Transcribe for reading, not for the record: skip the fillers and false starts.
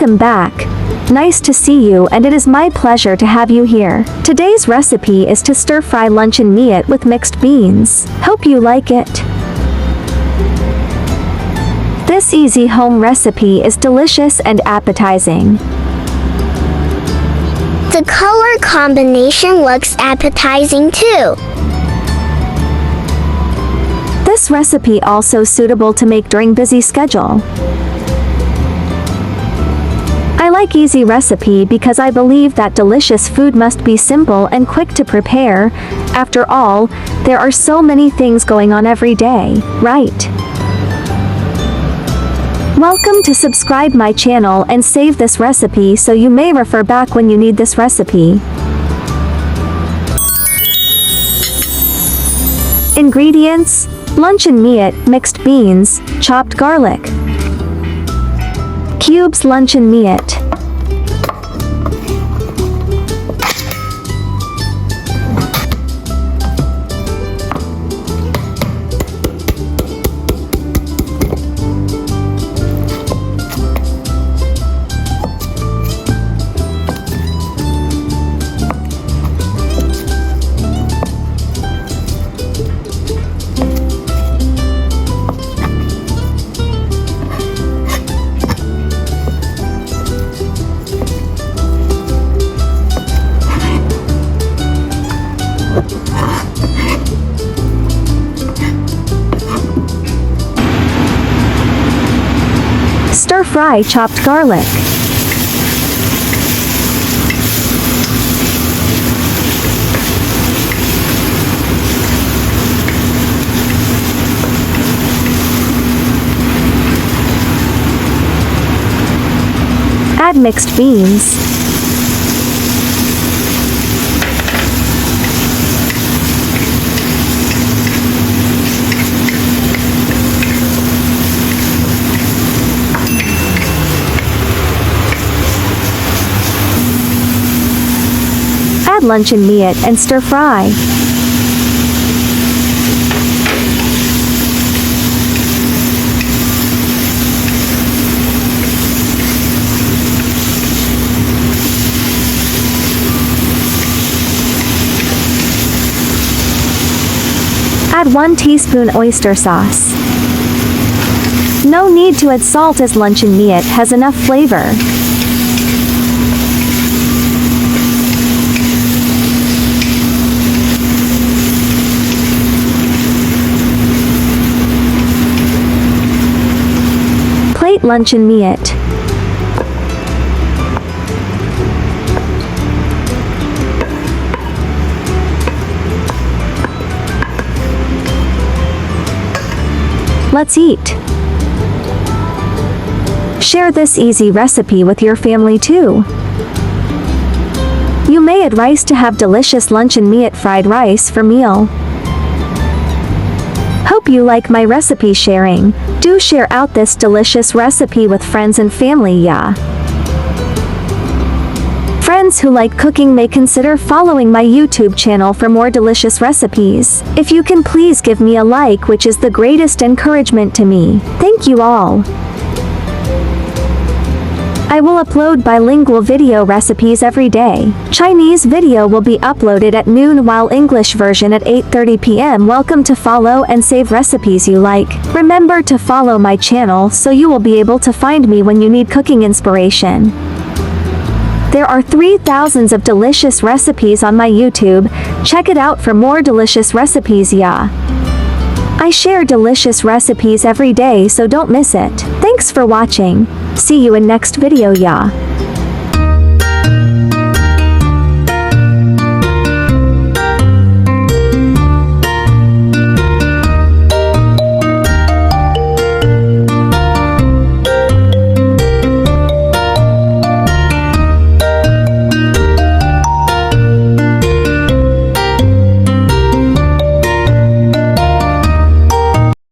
Welcome back. Nice to see you, and it is my pleasure to have you here. Today's recipe is to stir-fry luncheon meat with mixed beans. Hope you like it. This easy home recipe is delicious and appetizing. The color combination looks appetizing too. This recipe also suitable to make during busy schedule. I like easy recipe because I believe that delicious food must be simple and quick to prepare. After all, there are so many things going on every day, right? Welcome to subscribe my channel and save this recipe so you may refer back when you need this recipe. Ingredients: luncheon meat, mixed beans, chopped garlic. Cubes luncheon meat. Stir-fry chopped garlic. Add mixed beans. Add luncheon meat and stir-fry. Add 1 teaspoon oyster sauce. No need to add salt as luncheon meat has enough flavor. Plate luncheon meat. Let's eat. Share this easy recipe with your family too. You may add rice to have delicious luncheon meat fried rice for meal. Hope you like my recipe sharing. Do share out this delicious recipe with friends and family, yeah. Friends who like cooking may consider following my YouTube channel for more delicious recipes. If you can please give me a like, which is the greatest encouragement to me. Thank you all. I will upload bilingual video recipes every day. Chinese video will be uploaded at noon while English version at 8:30 p.m. Welcome to follow and save recipes you like. Remember to follow my channel so you will be able to find me when you need cooking inspiration. There are 3,000 of delicious recipes on my YouTube. Check it out for more delicious recipes, yeah. I share delicious recipes every day, so don't miss it. Thanks for watching. See you in next video, yeah.